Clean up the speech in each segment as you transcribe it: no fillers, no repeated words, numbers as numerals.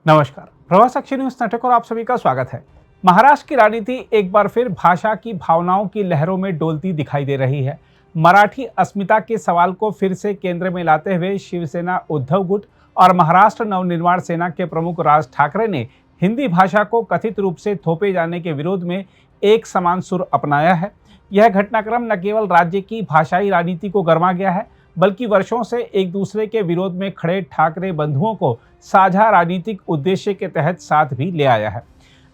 नमस्कार, प्रवास Akshay news network और आप सभी का स्वागत है। महाराष्ट्र की राजनीति एक बार फिर भाषा की भावनाओं की लहरों में डोलती दिखाई दे रही है। मराठी अस्मिता के सवाल को फिर से केंद्र में लाते हुए शिवसेना उद्धव गुट और महाराष्ट्र नवनिर्माण सेना के प्रमुख राज ठाकरे ने हिंदी भाषा को कथित रूप से थोपे जाने के विरोध में एक समान सुर अपनाया है। यह घटनाक्रम न केवल राज्य की भाषाई राजनीति को गरमा गया है, बल्कि वर्षों से एक दूसरे के विरोध में खड़े ठाकरे बंधुओं को साझा राजनीतिक उद्देश्य के तहत साथ भी ले आया है।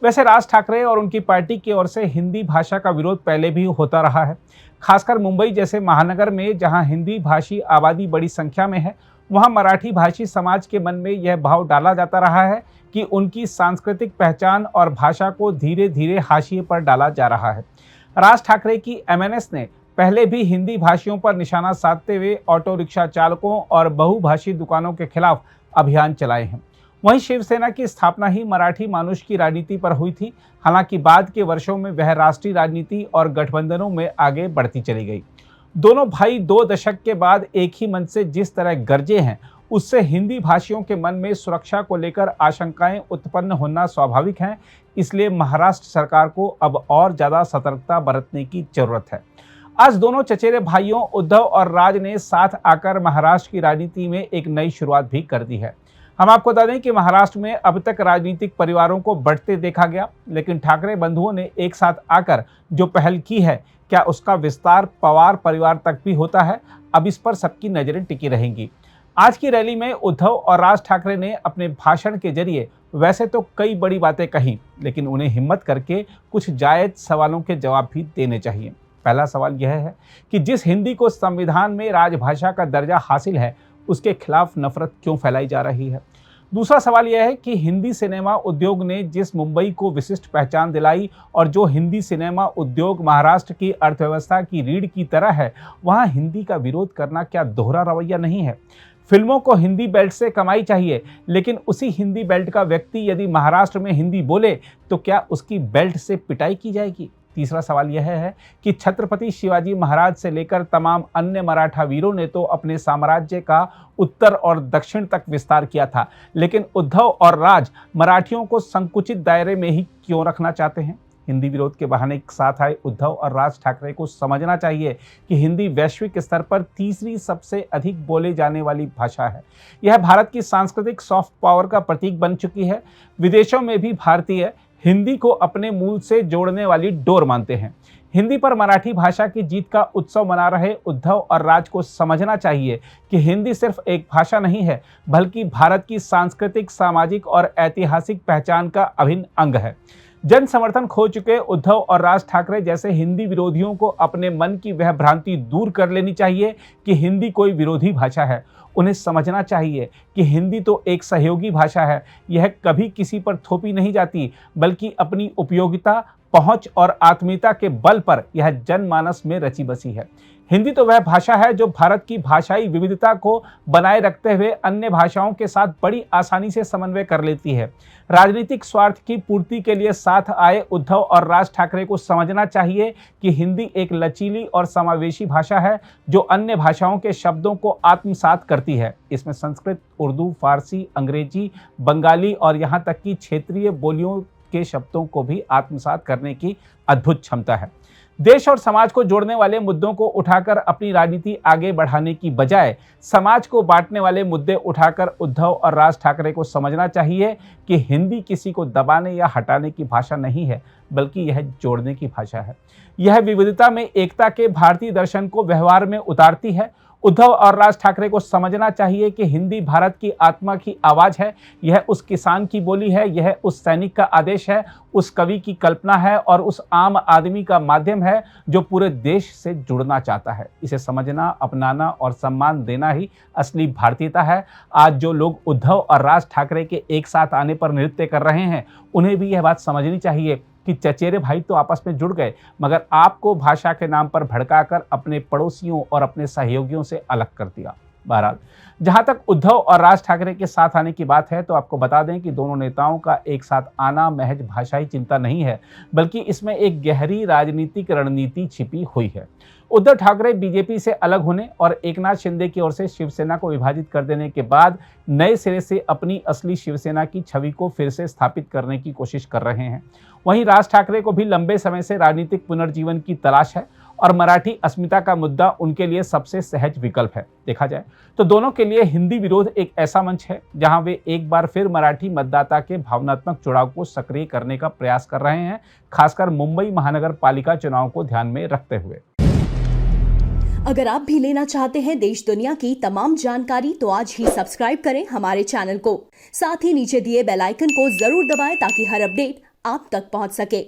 वैसे राज ठाकरे और उनकी पार्टी की ओर से हिंदी भाषा का विरोध पहले भी होता रहा है। खासकर मुंबई जैसे महानगर में जहां हिंदी भाषी आबादी बड़ी संख्या में है, वहां मराठी भाषी समाज के मन में यह भाव डाला जाता रहा है कि उनकी सांस्कृतिक पहचान और भाषा को धीरे धीरे हाशिए पर डाला जा रहा है। राज ठाकरे की एमएनएस ने पहले भी हिंदी भाषियों पर निशाना साधते हुए ऑटो रिक्शा चालकों और बहुभाषी दुकानों के खिलाफ अभियान चलाए हैं। वहीं शिवसेना की स्थापना ही मराठी मानुष की राजनीति पर हुई थी। हालांकि बाद के वर्षों में वह राष्ट्रीय राजनीति और गठबंधनों में आगे बढ़ती चली गई। दोनों भाई 2 दशक के बाद एक ही मंच से जिस तरह गरजे हैं, उससे हिंदी भाषियों के मन में सुरक्षा को लेकर आशंकाएं उत्पन्न होना स्वाभाविक है। इसलिए महाराष्ट्र सरकार को अब और ज्यादा सतर्कता बरतने की जरूरत है। आज दोनों चचेरे भाइयों उद्धव और राज ने साथ आकर महाराष्ट्र की राजनीति में एक नई शुरुआत भी कर दी है। हम आपको बता दें कि महाराष्ट्र में अब तक राजनीतिक परिवारों को बढ़ते देखा गया, लेकिन ठाकरे बंधुओं ने एक साथ आकर जो पहल की है, क्या उसका विस्तार पवार परिवार तक भी होता है? अब इस पर सबकी नजरें टिकी रहेंगी। आज की रैली में उद्धव और राज ठाकरे ने अपने भाषण के जरिए वैसे तो कई बड़ी बातें कही, लेकिन उन्हें हिम्मत करके कुछ जायज सवालों के जवाब भी देने चाहिए। पहला सवाल यह है कि जिस हिंदी को संविधान में राजभाषा का दर्जा हासिल है, उसके खिलाफ नफरत क्यों फैलाई जा रही है। दूसरा सवाल यह है कि हिंदी सिनेमा उद्योग ने जिस मुंबई को विशिष्ट पहचान दिलाई और जो हिंदी सिनेमा उद्योग महाराष्ट्र की अर्थव्यवस्था की रीढ़ की तरह है, वहां हिंदी का विरोध करना क्या दोहरा रवैया नहीं है? फिल्मों को हिंदी बेल्ट से कमाई चाहिए, लेकिन उसी हिंदी बेल्ट का व्यक्ति यदि महाराष्ट्र में हिंदी बोले तो क्या उसकी बेल्ट से पिटाई की जाएगी? तीसरा सवाल यह है कि छत्रपति शिवाजी महाराज से लेकर तमाम अन्य मराठा वीरों ने तो अपने साम्राज्य का उत्तर और दक्षिण तक विस्तार किया था, लेकिन उद्धव और राज मराठियों को संकुचित दायरे में ही क्यों रखना चाहते हैं? हिंदी विरोध के बहाने साथ आए उद्धव और राज ठाकरे को समझना चाहिए कि हिंदी वैश्विक स्तर पर तीसरी सबसे अधिक बोले जाने वाली भाषा है। यह भारत की सांस्कृतिक सॉफ्ट पावर का प्रतीक बन चुकी है। विदेशों में भी भारतीय हिंदी को अपने मूल से जोड़ने वाली डोर मानते हैं। हिंदी पर मराठी भाषा की जीत का उत्सव मना रहे उद्धव और राज को समझना चाहिए कि हिंदी सिर्फ एक भाषा नहीं है, बल्कि भारत की सांस्कृतिक, सामाजिक और ऐतिहासिक पहचान का अभिन्न अंग है। जन समर्थन खो चुके उद्धव और राज ठाकरे जैसे हिंदी विरोधियों को अपने मन की वह भ्रांति दूर कर लेनी चाहिए कि हिंदी कोई विरोधी भाषा है। उन्हें समझना चाहिए कि हिंदी तो एक सहयोगी भाषा है। यह कभी किसी पर थोपी नहीं जाती, बल्कि अपनी उपयोगिता, पहुंच और आत्मीयता के बल पर यह जनमानस में रची बसी है। हिंदी तो वह भाषा है जो भारत की भाषाई विविधता को बनाए रखते हुए अन्य भाषाओं के साथ बड़ी आसानी से समन्वय कर लेती है। राजनीतिक स्वार्थ की पूर्ति के लिए साथ आए उद्धव और राज ठाकरे को समझना चाहिए कि हिंदी एक लचीली और समावेशी भाषा है जो अन्य भाषाओं के शब्दों को आत्मसात करती है। इसमें संस्कृत, उर्दू, फारसी, अंग्रेजी, बंगाली और यहाँ तक कि क्षेत्रीय बोलियों के शब्दों को भी आत्मसात करने की अद्भुत क्षमता है। देश और समाज को जोड़ने वाले मुद्दों को उठाकर अपनी राजनीति आगे बढ़ाने की बजाय समाज को बांटने वाले मुद्दे उठाकर उद्धव और राज ठाकरे को समझना चाहिए कि हिंदी किसी को दबाने या हटाने की भाषा नहीं है, बल्कि यह जोड़ने की भाषा है। यह विविधता में एकता के भारतीय दर्शन को व्यवहार में उतारती है। उद्धव और राज ठाकरे को समझना चाहिए कि हिंदी भारत की आत्मा की आवाज है। यह उस किसान की बोली है, यह उस सैनिक का आदेश है, उस कवि की कल्पना है और उस आम आदमी का माध्यम है जो पूरे देश से जुड़ना चाहता है। इसे समझना, अपनाना और सम्मान देना ही असली भारतीयता है। आज जो लोग उद्धव और राज ठाकरे के एक साथ आने पर नृत्य कर रहे हैं, उन्हें भी यह बात समझनी चाहिए कि चचेरे भाई तो आपस में जुड़ गए, मगर आपको भाषा के नाम पर भड़काकर अपने पड़ोसियों और अपने सहयोगियों से अलग कर दिया। बहरहाल, जहां तक उद्धव और राज ठाकरे के साथ आने की बात है, तो आपको बता दें कि दोनों नेताओं का एक साथ आना महज भाषाई चिंता नहीं है, बल्कि इसमें एक गहरी राजनीतिक रणनीति छिपी हुई है। उद्धव ठाकरे बीजेपी से अलग होने और एकनाथ शिंदे की ओर से शिवसेना को विभाजित कर देने के बाद नए सिरे से अपनी असली शिवसेना की छवि को फिर से स्थापित करने की कोशिश कर रहे हैं। वहीं राज ठाकरे को भी लंबे समय से राजनीतिक पुनर्जीवन की तलाश है और मराठी अस्मिता का मुद्दा उनके लिए सबसे सहज विकल्प है। देखा जाए तो दोनों के लिए हिंदी विरोध एक ऐसा मंच है जहां वे एक बार फिर मराठी मतदाता के भावनात्मक जुड़ाव को सक्रिय करने का प्रयास कर रहे हैं, खासकर मुंबई महानगर पालिका चुनाव को ध्यान में रखते हुए। अगर आप भी लेना चाहते हैं देश दुनिया की तमाम जानकारी तो आज ही सब्सक्राइब करें हमारे चैनल को। साथ ही नीचे दिए बेल आइकन को जरूर दबाएं ताकि हर अपडेट आप तक पहुंच सके।